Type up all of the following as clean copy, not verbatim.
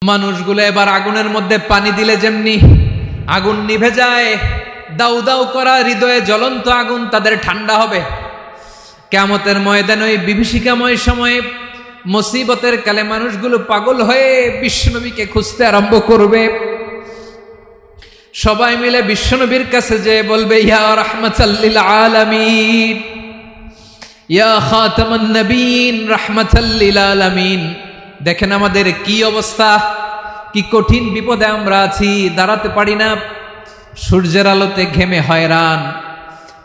মানুষগুলো এবার আগুনের মধ্যে পানি দিলে যেমনি আগুন নিভে যায়, দাউ দাউ করা হৃদয়ে জ্বলন্ত আগুন তাদের ঠান্ডা হবে। কিয়ামতের ময়দানে ওই বিভীষিকাময় সময়ে মুসিবতের কালে মানুষগুলো পাগল হয়ে বিশ্বনবীকে খুঁজতে আরম্ভ করবে। সবাই মিলে বিশ্বনবীর কাছে যেয়ে বলবে, ইয়া রাহমাতাল লিল আলামিন, ইয়া খাতামান নবীন, রাহমাতাল লিল আলামিন। দেখেন আমাদের কি অবস্থা, কি কঠিন বিপদে আমরা আছি, দাঁড়াতে পারি না, সূর্যের আলোতে ঘেমে হয়রান।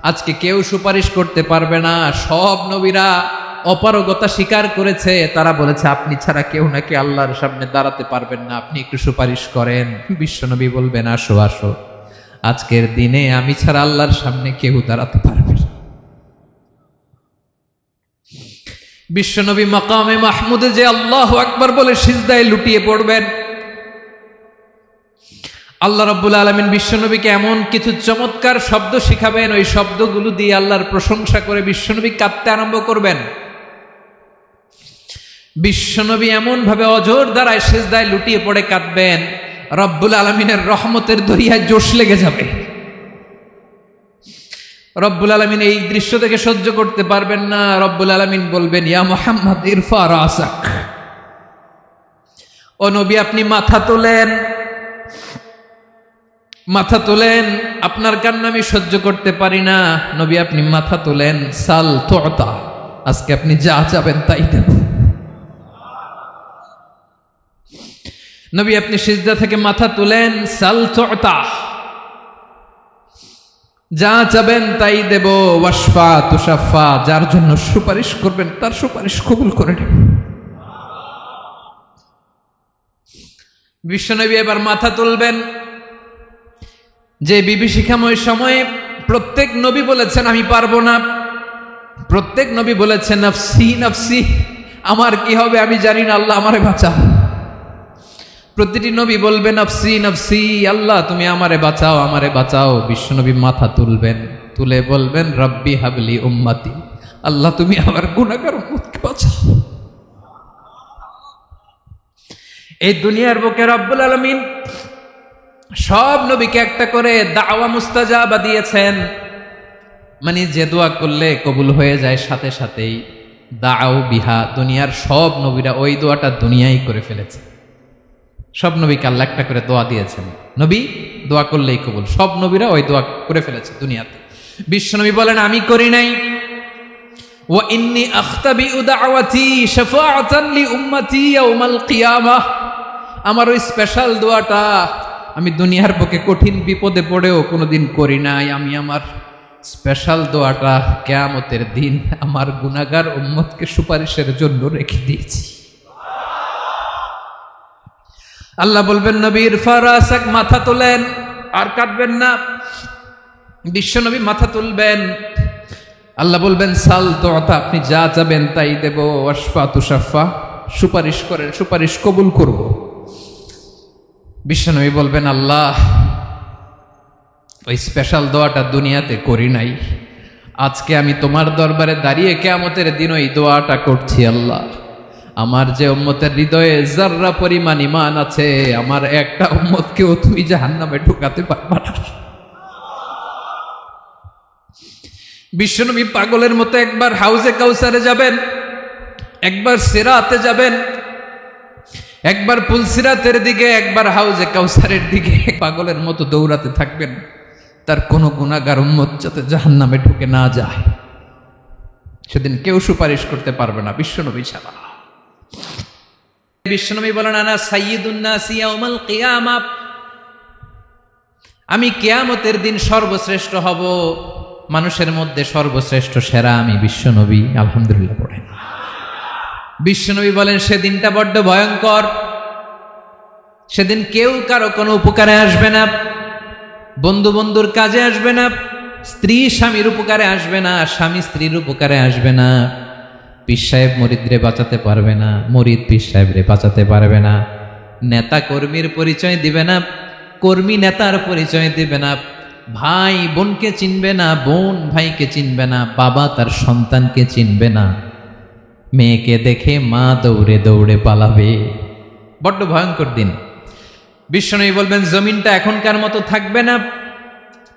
আজকে কেউ সুপারিশ করতে পারবে না। সব নবীরা অপারগতা স্বীকার করেছে, তারা বলেছে আপনি ছাড়া কেউ নাকি আল্লাহর সামনে দাঁড়াতে পারবেন না, আপনি একটু সুপারিশ করেন। বিশ্বনবী বলবেন, আসো আসো, আজকের দিনে আমি ছাড়া আল্লাহর সামনে কেউ দাঁড়াতে পারবে না। বিশ্বনবী মাকামে মাহমুদে যে আল্লাহু আকবার বলে সিজদায় লুটিয়ে পড়বেন। আল্লাহ রাব্বুল আলামিন বিশ্বনবীকে এমন কিছু চমৎকার শব্দ শিখাবেন, ওই শব্দগুলো দিয়ে আল্লাহর প্রশংসা করে বিশ্বনবী কাঁদতে আরম্ভ করবেন। বিশ্বনবী এমন ভাবে অজর দ্বারায় সিজদায় লুটিয়ে পড়ে কাঁদবেন, রব্বুল আলামিনের রহমতের দরিয়ায় জোশ লেগে যাবে। রব্বুল আলামিন এই দৃশ্য থেকে সহ্য করতে পারবেন না। রব্বুল আলামিন বলবেন, ইয়া মুহাম্মদ ইরফা রাসাক, ও নবী আপনি মাথা তোলেন, মাথা তোলেন, আপনার কান্না আমি সহ্য করতে পারি না। নবী আপনি মাথা তোলেন, সাল তুতা, আজকে আপনি যা চাবেন তাই দেব। নবী আপনি সিজদা থেকে মাথা তুলেন, সাল তুতা, যা চাবেন তাই দেব। ওয়াশফা তুশাফা, যার জন্য সুপারিশ করবেন তার সুপারিশ কবুল করে নেব। বিশ্বনবী এবার মাথা তুলবেন। যে বিভীষিকাময় সময়ে প্রত্যেক নবী বলেছেন আমি পারবো না, প্রত্যেক নবী বলেছেন নফসি নফসি, আমার কি হবে আমি জানি না, আল্লাহ আমারে বাঁচাও। প্রতিটি নবী বলবে নফসি নফসি, আল্লাহ তুমি আমারে বাঁচাও, আমারে বাঁচাও। বিশ্বনবী মাথা তুলবেন, তুলে বলবেন রব্বি হাবলি উম্মতি, আল্লাহ তুমি আমার গুনাহগার উম্মতকে বাঁচাও। এই দুনিয়ার বুকে রব্বুল আলামিন সব নবীকে একটা করে দাওয়া মুস্তাজাবা দিয়েছেন, মানে যে দোয়া করলে কবুল হয়ে যায় সাথে সাথেই। দাও বিহা, দুনিয়ার সব নবীরা ওই দোয়াটা দুনিয়ায় করে ফেলেছে। সব নবীকে আল্লাহ একটা করে দোয়া দিয়েছেন, নবী দোয়া করলেই কবুল। সব নবীরা ওই দোয়া করে ফেলেছে দুনিয়াতে। বিশ্বনবী বলেন আমি করি নাই। ওয়া ইন্নী আখতাবিউ দাওয়াতি শাফাআতান লি উম্মতি ইয়াউমাল কিয়ামাহ, আমার ওই স্পেশাল দোয়াটা আমি দুনিয়ার বুকে কঠিন বিপদে পড়েও কোনোদিন করি নাই। আমি আমার স্পেশাল দোয়াটা কিয়ামতের দিন আমার গুনাহগার উম্মতকে সুপারিশের জন্য রেখে দিয়েছি। আল্লাহ বলবেন নবী ইরফা রাসাক, মাথা তোলেন, আর কাটবেন না। বিশ্বনবী মাথা তুলবেন, আল্লাহ বলবেন সাল তুতা, আপনি যা চাবেন তাই দেব। ওয়াশফা তুশাফা, সুপারিশ করেন, সুপারিশ কবুল করব। বিশ্বনবী বলবেন আল্লাহ ওই স্পেশাল দোয়াটা দুনিয়াতে করি নাই, আজকে আমি তোমার দরবারে দাঁড়িয়ে কিয়ামতের দিন ওই দোয়াটা করছি। আল্লাহ আমার যে উম্মতের হৃদয়ে যাররা পরিমাণ ঈমান আছে, আমার একটা উম্মতকেও তুমি জাহান্নামে ঢুকাতে পারবা না। বিশ্বনবী পাগলের মতো একবার হাউজে কাউসারে যাবেন, একবার সিরাতে যাবেন, একবার পুলসিরাতের দিকে, একবার হাউজে কাউসারের দিকে, পাগলের মতো দৌড়াতে থাকবেন, তার কোনো গুনাহগার উম্মত যাতে জাহান্নামে ঢুকে না যায়। সেদিন কেউ সুপারিশ করতে পারবে না বিশ্বনবী ছাড়া। বিশ্বনবী বলেন আনা সাইয়্যিদুন নাসি ইয়াউমাল কিয়ামাহ, আমি কিয়ামতের দিন সর্বশ্রেষ্ঠ হব, মানুষের মধ্যে সর্বশ্রেষ্ঠ সেরা আমি বিশ্বনবী। আলহামদুলিল্লাহ পড়েন। বিশ্বনবী বলেন সেদিনটা বড্ড ভয়ঙ্কর, সেদিন কেউ কারো কোনো উপকারে আসবে না, বন্ধু বন্ধুর কাজে আসবে না, স্ত্রী স্বামীর উপকারে আসবে না, স্বামী স্ত্রীর উপকারে আসবে না, পীর সাহেব মুরিদরে বাঁচাতে পারবে না, মুরিদ পীর সাহেবরে বাঁচাতে পারবে না, নেতা কর্মীর পরিচয় দিবে না, কর্মী নেতার পরিচয় দিবে না, ভাই বোনকে চিনবে না, বোন ভাইকে চিনবে না, বাবা তার সন্তানকে চিনবে না, মেয়েকে দেখে মা দৌড়ে দৌড়ে পালাবে, বড্ড ভয়ঙ্কর দিন। বিশ্বনবী বলবেন জমিনটা এখনকার মতো থাকবে না,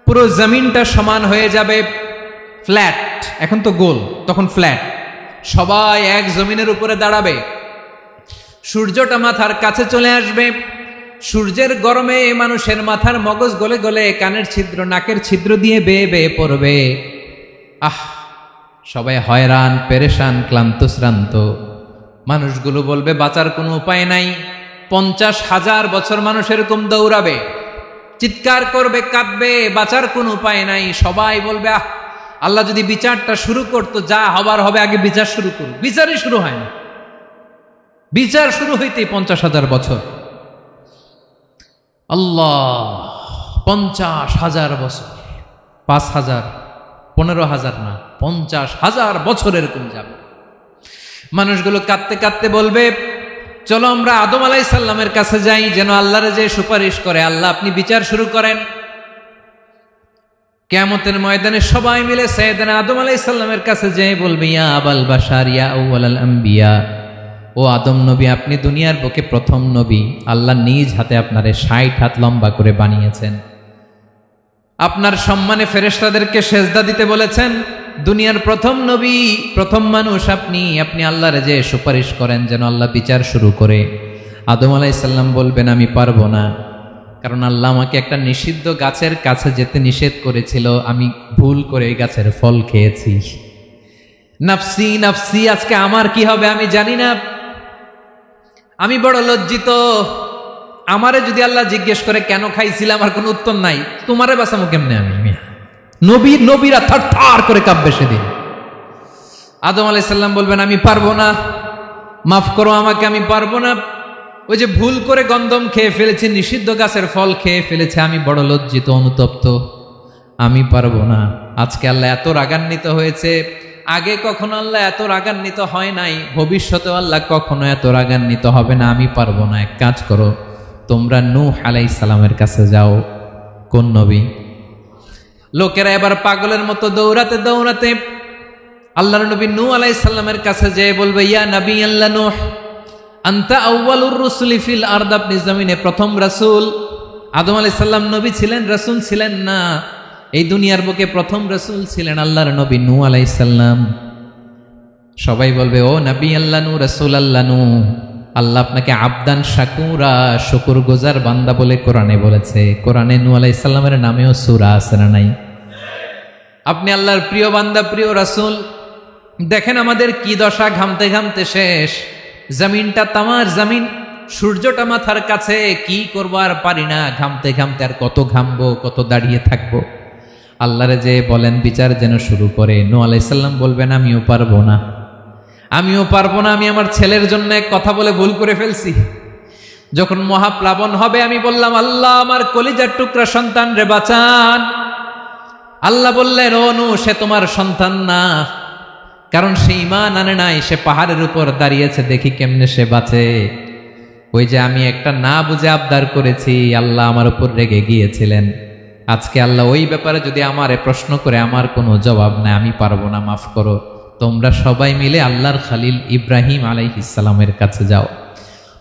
পুরো জমিনটা সমান হয়ে যাবে, ফ্ল্যাট। এখন তো গোল, তখন ফ্ল্যাট। সবাই এক জমিনের উপরে দাঁড়াবে, সূর্যটা মাথার কাছে চলে আসবে, সূর্যের গরমে মানুষের মাথার মগজ গলে গলে কানের ছিদ্র নাকের ছিদ্র দিয়ে বেয়ে বেয়ে পড়বে। সবাই হয়রান, পেরেশান, ক্লান্ত শ্রান্ত। মানুষগুলো বলবে বাঁচার কোনো উপায় নাই। 50,000 বছর মানুষ এরকম দৌড়াবে, চিৎকার করবে, কাঁদবে, বাঁচার কোনো উপায় নাই। সবাই বলবে আল্লাহ যদি বিচারটা শুরু করতো, যা হবার হবে, আগে বিচার শুরু করুক। বিচারই শুরু হয় না, বিচার শুরু হইতেই 50,000 বছর। আল্লাহ, 50,000 বছর, 5,000, 15,000 না, 50,000 বছর এরকম যাবে। মানুষগুলো কাঁদতে কাঁদতে বলবে চলো আমরা আদম আলাইহিস সালামের কাছে যাই, যেন আল্লাহর যে সুপারিশ করে, আল্লাহ আপনি বিচার শুরু করেন। কিয়ামতের ময়দানে সবাই মিলে সাইয়েদনা আদম আলাইহিস সালামের কাছে যেয়ে বলবে ইয়া আবাল বাশার ইয়া আউয়ালাল আম্বিয়া, ও আদম নবী, আপনি দুনিয়ার বুকে প্রথম নবী। আল্লাহ নিজ হাতে আপনারে 60 হাত লম্বা করে বানিয়েছেন, আপনার সম্মানে ফেরেশতাদেরকে সেজদা দিতে বলেছেন। দুনিয়ার প্রথম নবী, প্রথম মানুষ আপনি। আপনি আল্লাহর যে সুপারিশ করেন যেন আল্লাহ বিচার শুরু করে। আদম আলাইহিস সালাম বলবেন আমি পারবো না, কারণ আল্লাহ আমাকে একটা নিষিদ্ধ গাছের কাছে যেতে নিষেধ করেছিল, আমি ভুল করে এই গাছের ফল খেয়েছি। নাফসি নাফসি, আজকে আমার কি হবে আমি জানি না, আমি বড় লজ্জিত। আমারে যদি আল্লাহ জিজ্ঞেস করে কেন খাইছিলাম, আমার কোনো উত্তর নাই। তোমারে বাঁচামো কেমনে আমি? নবীরা থার করে কাঁপবে সেদিন। আদম আলাইহিস সালাম বলবেন আমি পারবো না, মাফ করো আমাকে, আমি পারবো না। ওই যে ভুল করে গন্ধম খেয়ে ফেলেছি, নিষিদ্ধ গাছের ফল খেয়ে ফেলেছে, আমি বড় লজ্জিত, অনুতপ্ত, আমি পারবো না। আজকে আল্লাহ এত রাগান্বিত হয়েছে, আগে কখনো আল্লাহ এত রাগান্বিত হয় নাই, ভবিষ্যতেও আল্লাহ কখনো এত রাগান্বিত হবে না। আমি পারবো না। এক কাজ করো, তোমরা নূহ আলাইহিস সালামের কাছে যাও। কোন নবী? লোকেরা এবার পাগলের মতো দৌড়াতে দৌড়াতে আল্লাহর নবী নূহ আলাইহিস সালামের কাছে যেয়ে বলবে ইয়া নবী আল্লাহ নূহ, আনতা আউয়ালুর রুসুলি ফিল আরদ, আপনি জমিনে প্রথম রাসূল। আদম আলাইহিস সালাম নবী ছিলেন, রাসূল ছিলেন না। এই দুনিয়ার বুকে প্রথম রাসূল ছিলেন আল্লাহর নবী নূহ আলাইহিস সালাম। সবাই বলবে ও নবী আল্লাহ নূহ, রাসূল আল্লাহ নূহ, আল্লাহ আপনাকে আবদান শাকুরা, শুকর গুজার বান্দা বলে কোরআনে বলেছে। কোরআনে নূহ আলাইহিস সালামের নামেও সূরা আছে না নাই? আপনি আল্লাহর প্রিয় বান্দা, প্রিয় রাসূল। দেখেন আমাদের কি দশা, ঘামতে ঘামতে শেষ। জমিনটা তামার জমিন, সূর্যটা মাথার কাছে, কি করবো আর পারি না, ঘামতে ঘামতে আর কত ঘামবো, কত দাঁড়িয়ে থাকবো। আল্লাহরে যে বলেন বিচার যেন শুরু করে। নূহ আলাইহিস সালাম বলবেন আমিও পারবো না, আমিও পারবো না। আমি আমার ছেলের জন্য এক কথা বলে ভুল করে ফেলছি। যখন মহাপ্লাবন হবে আমি বললাম আল্লাহ আমার কলিজার টুকরা সন্তান রে বাঁচান। আল্লাহ বললেন ও নূহ, সে তোমার সন্তান না, কারণ সে ঈমান আনে নাই, সে পাহাড়ের উপর দাঁড়িয়েছে, দেখি কেমনে সে বাঁচে। ওই যে আমি একটা না বুঝে আবদার করেছি, আল্লাহ আমার উপর রেগে গিয়েছিলেন। আজকে আল্লাহ ওই ব্যাপারে যদি আমারে প্রশ্ন করে, আমার কোনো জবাব নাই, আমি পারবো না, মাফ করো। তোমরা সবাই মিলে আল্লাহর খালিল ইব্রাহিম আলাইহিস সালামের কাছে যাও।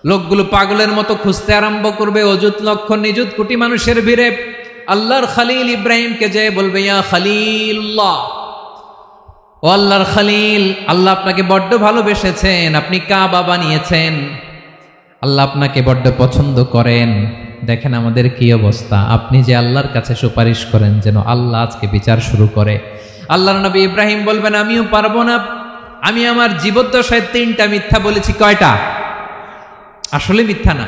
লোকগুলো পাগলের মতো খুঁজতে আরম্ভ করবে, অযুত লক্ষ নিযুত কোটি মানুষের ভিড়ে আল্লাহর খালিল ইব্রাহিমকে যেয়ে বলবে ইয়া খালিলুল্লাহ, ও আল্লাহর খালিল, আল্লাহ আপনাকে বড্ড ভালোবেসেছেন, আপনি কাবা বানিয়েছেন, আল্লাহ আপনাকে বড্ড পছন্দ করেন। দেখেন আমাদের কি অবস্থা। আপনি যে আল্লাহর কাছে সুপারিশ করেন যেন আল্লাহ আজকে বিচার শুরু করে। আল্লাহর নবী ইব্রাহিম বলবেন আমিও পারবো না, আমি আমার জীবদ্দশায় 3টা মিথ্যা বলেছি। কয়টা? আসলে মিথ্যা না,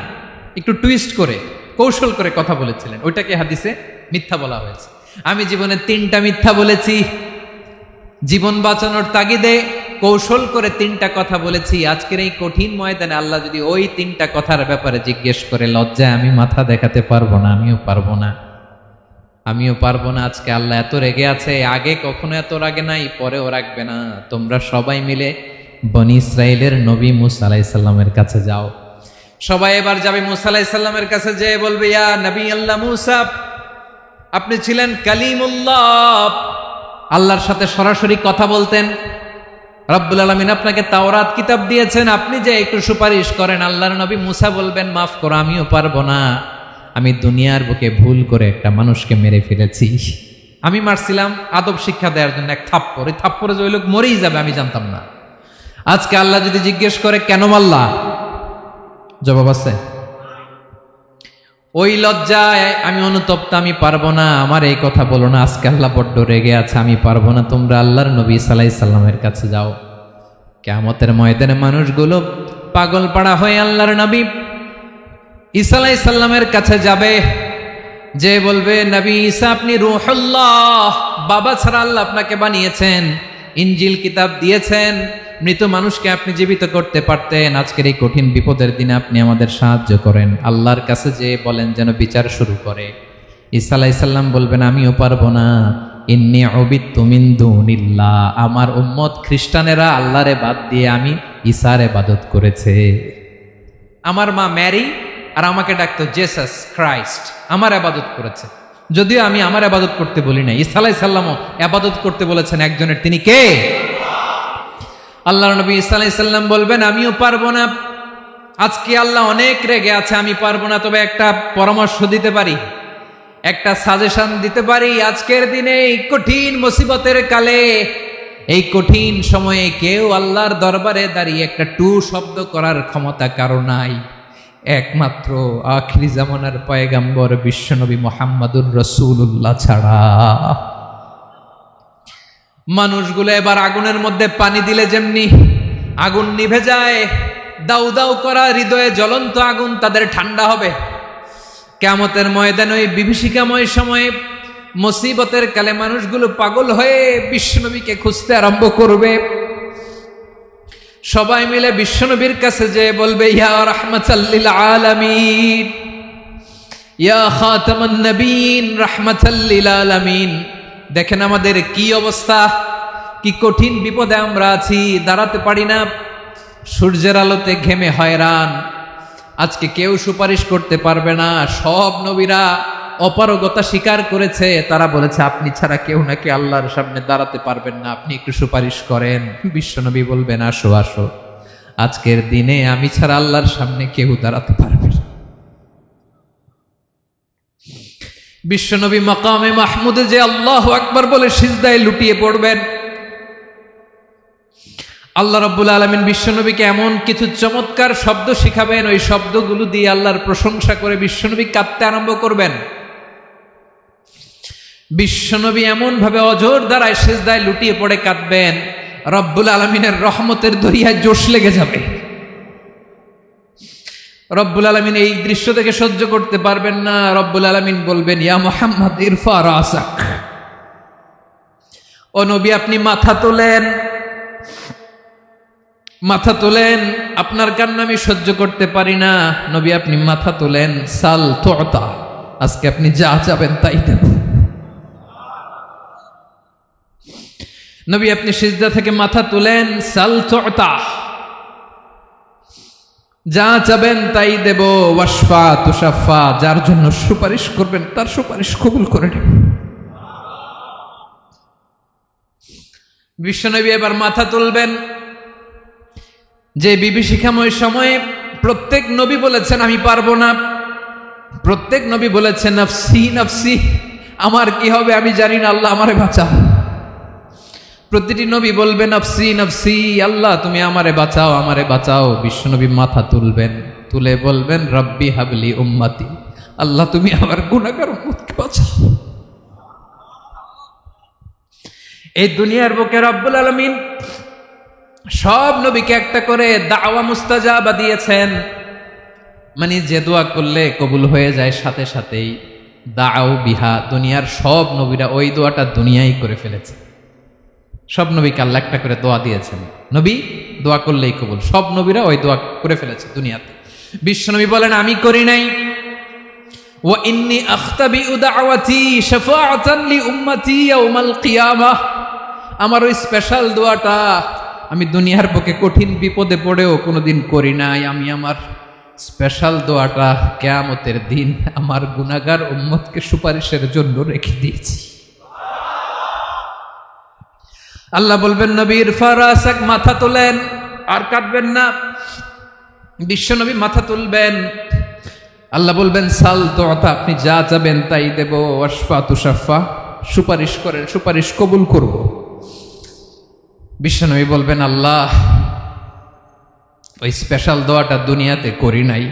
একটু টুইস্ট করে কৌশল করে কথা বলেছিলেন, ওইটাকে হাদিসে মিথ্যা বলা হয়েছে। আমি জীবনে 3টা মিথ্যা বলেছি, জীবন বাঁচানোর তাগিদে কৌশল করে 3টা কথা বলেছি। আজকের এই কঠিন ময়দানে আল্লাহ যদি ওই 3টা কথার ব্যাপারে জিজ্ঞেস করে, লজ্জায় আমি মাথা দেখাতে পারবো না, আমিও পারবো না, আমিও পারবো না। আজকে আল্লাহ এত রেগে আছে, আগে কখনো এত রাগে নাই, পরেও রাখবে না। তোমরা সবাই মিলে বনি ইসরাইলের নবী মূসা আলাইহিস সালামের কাছে যাও। সবাই এবার যাবে মূসা আলাইহিস সালামের কাছে, যেয়ে বলবে ইয়া নবী আল্লাহ মূসা, আপনি ছিলেন কালিমুল্লাহ, আল্লাহর সাথে সরাসরি কথা বলতেন। রব্বুল আলামিন আপনাকে তাওরাত কিতাব দিয়েছেন, আপনি যে একটু সুপারিশ করেন। আল্লাহর নবী মুসা বলবেন, মাফ করো, আমিও পারবো না, আমি দুনিয়ার বুকে ভুল করে একটা মানুষকে মেরে ফেলেছি। আমি মারছিলাম আদব শিক্ষা দেওয়ার জন্য এক থাপ্পড়, এই থাপ্পড়ে যে ওই লোক মরেই যাবে আমি জানতাম না। আজকে আল্লাহ যদি জিজ্ঞেস করে কেন মারলা, জবাব আছে? ওই লজ্জায় আমি অনুতপ্ত, আমি পারবো না, আমার এই কথা বলো না। আজকে আল্লাহ বড্ড রেগে আছে, আমি পারবো না। তোমরা আল্লাহর নবী ঈসা আলাইহিস সালামের কাছে যাও। কিয়ামতের ময়দানে মানুষগুলো পাগল পাড়া হয়ে আল্লাহর নবী ঈসা আলাইহিস সালামের কাছে যাবে, যে বলবে, নবী ঈসা আপনি রূহুল্লাহ, বাবা ছাড়া আল্লাহ আপনাকে বানিয়েছেন, ইনজিল কিতাব দিয়েছেন, মৃত মানুষকে আপনি জীবিত করতে পারতেন। আজকের এই কঠিন বিপদের দিনে আপনি আমাদের সাহায্য করেন। আল্লাহর কাছে যে বলেন যেন বিচার শুরু করে। ঈসা আলাইহিস সালাম বলবেন, আমিও পারবো না, ইন্নী উবিদতু মিন দুনিল্লাহ, আমার উম্মত খ্রিস্টানেরা আল্লাহরে বাদ দিয়ে আমি ঈসার ইবাদত করেছে। আমার মা ম্যারি আর আমাকে ডাকতো জেসাস ক্রাইস্ট, আমার ইবাদত করেছে। যদিও আমি আমার ইবাদত করতে বলি না, ঈসা আলাইহিস সালামও ইবাদত করতে বলেছেন একজনের, তিনি কে? আল্লাহর নবী ঈসা আলাইহিস সালাম বলবেন, আমিও পারবো না। আজকে আল্লাহ অনেক রেগে আছে, আমি পারবো না, তবে একটা পরামর্শ দিতে পারি, একটা সাজেশন দিতে পারি। আজকের দিনে এই কঠিন মুসিবতের কালে, এই কঠিন সময়ে কেউ আল্লাহর দরবারে দাঁড়িয়ে একটা টু শব্দ করার ক্ষমতা কারো নাই, একমাত্র আখিরি জামানার পয়গাম্বর বিশ্বনবী মুহাম্মদুর রাসূলুল্লাহ ছাড়া। মানুষগুলো এবার আগুনের মধ্যে পানি দিলে যেমনি আগুন নিভে যায়, দাউ দাউ করা হৃদয়ে জ্বলন্ত আগুন তাদের ঠান্ডা হবে। কিয়ামতের ময়দানে ওই বিভীষিকাময় সময়ে মুসিবতের কালে মানুষগুলো পাগল হয়ে বিশ্বনবীকে খুঁজতে আরম্ভ করবে। সবাই মিলে বিশ্বনবীর কাছে যেয়ে বলবে, ইয়া রাহমাতাল লিল আলামিন, ইয়া খাতামান নবীন, রাহমাতাল লিল আলামিন। দেখেন আমাদের কি অবস্থা, কি কঠিন বিপদে আমরা আছি, দাঁড়াতে পারি না, সূর্যের আলোতে ঘেমে হয়রান। আজকে কেউ সুপারিশ করতে পারবে না। সব নবীরা অপারগতা স্বীকার করেছে, তারা বলেছে আপনি ছাড়া কেউ নাকি আল্লাহর সামনে দাঁড়াতে পারবেন না, আপনি একটু সুপারিশ করেন। বিশ্বনবী বলবেন, আসো আসো, আজকের দিনে আমি ছাড়া আল্লাহর সামনে কেউ দাঁড়াতে পারবে না। বিশ্বনবী মাকামে মাহমুদে যে আল্লাহু আকবার বলে সিজদায় লুটিয়ে পড়বেন। আল্লাহ রাব্বুল আলামিন বিশ্বনবীকে এমন কিছু চমৎকার শব্দ শিখাবেন, ওই শব্দগুলো দিয়ে আল্লাহর প্রশংসা করে বিশ্বনবী কাঁদতে আরম্ভ করবেন। বিশ্বনবী এমন ভাবে অজর দ্বারায় সিজদায় লুটিয়ে পড়ে কাঁদবেন, রব্বুল আলামিনের রহমতের দরিয়ায় জোশ লেগে যাবে। রব্বুল আলামিন এই দৃশ্য থেকে সহ্য করতে পারবেন না। রব্বুল আলামিন বলবেন, ইয়া মুহাম্মদ ইরফা রাসাক, ও নবী আপনি মাথা তোলেন, মাথা তোলেন, আপনার কান্না আমি সহ্য করতে পারি না। নবী আপনি মাথা তোলেন, সাল তুতা, আজকে আপনি যা চাবেন তাই দেব। নবী আপনি সিজদা থেকে মাথা তুলেন, সাল তুতা, যা চাবেন তাই দেব। ওয়াশফা তুশাফা, যার জন্য সুপারিশ করবেন তার সুপারিশ কবুল করে নেব। বিশ্বনবী এবার মাথা তুলবেন। যে বিভীষিকাময় সময়ে প্রত্যেক নবী বলেছেন আমি পারবো না, প্রত্যেক নবী বলেছেন নফসি নফসি, আমার কি হবে আমি জানি না, আল্লাহ আমারে বাঁচাও। প্রতিটি নবী বলবে নফসি নফসি, আল্লাহ তুমি আমারে বাঁচাও, আমারে বাঁচাও। বিশ্বনবী মাথা তুলবেন, তুলে বলবেন রব্বি হাবলি উম্মতি, আল্লাহ তুমি আমার গুনাহগার উম্মতকে বাঁচাও। এই দুনিয়ার বুকে রব্বুল আলামিন সব নবীকে একটা করে দাওয়া মুস্তাজাবা দিয়েছেন, মানে যে দোয়া করলে কবুল হয়ে যায় সাথে সাথেই। দাও বিহা, দুনিয়ার সব নবীরা ওই দোয়াটা দুনিয়ায় করে ফেলেছে। সব নবীকে আল্লাহ একটা করে দোয়া দিয়েছেন, নবী দোয়া করলেই কবুল। সব নবীরা ওই দোয়া করে ফেলেছে দুনিয়াতে। বিশ্বনবী বলেন আমি করি নাই। ওয়া ইন্নী আখতাবিউ দাওয়াতি শাফাআতান লি উম্মতি ইয়াউমাল কিয়ামাহ, আমার ওই স্পেশাল দোয়াটা আমি দুনিয়ার বুকে কঠিন বিপদে পড়েও কোনোদিন করি নাই। আমি আমার স্পেশাল দোয়াটা কিয়ামতের দিন আমার গুনাহগার উম্মতকে সুপারিশের জন্য রেখে দিয়েছি। আল্লাহ বলবেন নবীর ফারাসাক, মাথা তোলেন, আর কাটবেন না। বিশ্বনবী মাথা তুলবেন, আল্লাহ বলবেন সাল তোতা, আপনি যা চাবেন তাই দেব। ওয়াশফা তুশাফা, সুপারিশ করেন, সুপারিশ কবুল করব। বিশ্বনবী বলবেন আল্লাহ, ওই স্পেশাল দোয়াটা দুনিয়াতে করি নাই,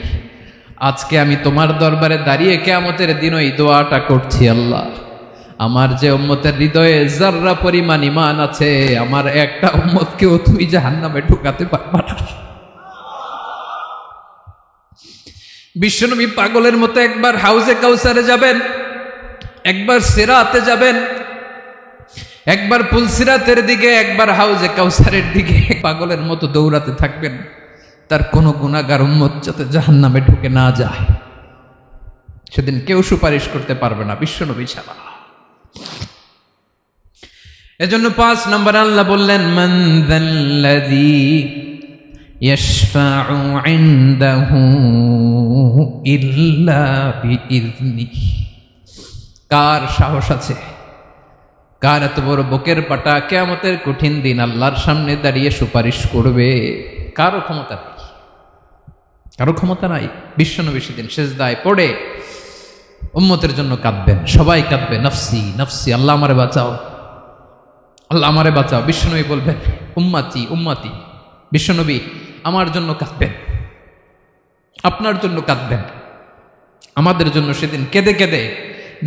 আজকে আমি তোমার দরবারে দাঁড়িয়ে কিয়ামতের দিন ওই দোয়াটা করছি। আল্লাহ, আমার যে উম্মতের হৃদয়ে যাররা পরিমাণ ঈমান আছে, আমার একটা উম্মতকেও তুমি জাহান্নামে ঢুকাতে পারবা না। বিশ্বনবী পাগলের মতো একবার হাউজে কাউসারে যাবেন, একবার সিরাতে যাবেন, একবার পুলসিরাতের দিকে, একবার হাউজে কাউসারের দিকে, পাগলের মতো দৌড়াতে থাকবেন, তার কোনো গুনাহগার উম্মত যাতে জাহান্নামে ঢুকে না যায়। সেদিন কেউ সুপারিশ করতে পারবে না বিশ্বনবী ছাড়া। এজন্য 5 নম্বর আল্লাহ বললেন মান যাল্লাযী ইয়াশফাউ ইনদাহু ইল্লা বিইযনিহি। কার সাহস আছে, কার এত বড় বুকের পাটা কিয়ামতের কঠিন দিন আল্লাহর সামনে দাঁড়িয়ে সুপারিশ করবে? কারো ক্ষমতা নেই, কারো ক্ষমতা নাই। বিশ্বনবী সেদিন সেজদায় পড়ে উম্মতের জন্য কাঁদবেন, সবাই কাঁদবে, নফসি নফসি, আল্লাহ আমারে বাঁচাও, আল্লাহ আমারে বাঁচাও। বিশ্বনবী বলবেন উম্মতি উম্মতি। বিশ্বনবী আমার জন্য কাঁদবেন, আপনার জন্য কাঁদবেন, আমাদের জন্য সেদিন কেঁদে কেঁদে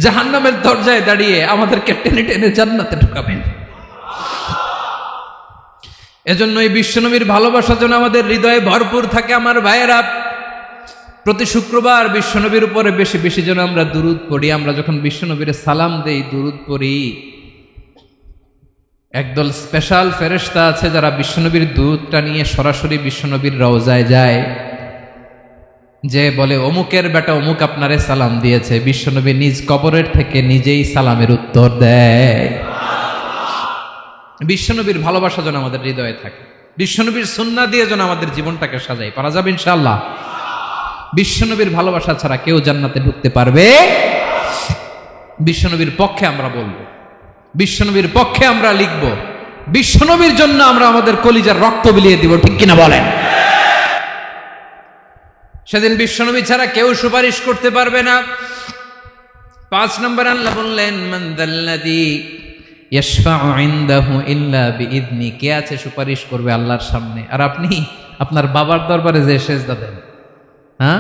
জাহান্নামের দরজায় দাঁড়িয়ে আমাদেরকে টেনে টেনে জান্নাতে ঢুকাবেন। এজন্য এই বিশ্বনবীর ভালোবাসা যেন আমাদের হৃদয়ে ভরপুর থাকে। আমার ভাইয়েরা, প্রতি শুক্রবার বিশ্বনবীর উপরে বেশি বেশি যেন আমরা দুরূদ পড়ি। আমরা যখন বিশ্বনবীর সালাম দেই, দুরূদ পড়ি, একদল স্পেশাল ফেরেশতা আছে যারা বিশ্বনবীর দুরূদটা নিয়ে সরাসরি বিশ্বনবীর রওজায় যায়, যে বলে অমুকের বেটা অমুক আপনারে সালাম দিয়েছে। বিশ্বনবী নিজ কবরের থেকে নিজেই সালামের উত্তর দেয়। বিশ্বনবীর ভালোবাসা যেন আমাদের হৃদয়ে থাকে, বিশ্বনবীর সুন্নাহ দিয়ে যেন আমাদের জীবনটাকে সাজাই। পারা যাবে ইনশাআল্লাহ। বিশ্বনবীর ভালোবাসা ছাড়া কেউ জান্নাতে ঢুকতে পারবে? বিশ্বনবীর পক্ষে আমরা বলবো, বিশ্বনবীর পক্ষে আমরা লিখব, বিশ্বনবীর জন্য আমরা আমাদের কলিজার রক্ত বিলিয়ে দিব, ঠিক কিনা বলেন? সেদিন বিশ্বনবী ছাড়া কেউ সুপারিশ করতে পারবে না। 5 নম্বর আল্লাহ বললেন মান যাল্লাযী ইয়াশফাউ ইনদাহু ইল্লা বিইযনি। কে আছে সুপারিশ করবে আল্লাহর সামনে? আর আপনি আপনার বাবার দরবারে যে সেজদা দেন, হ্যাঁ,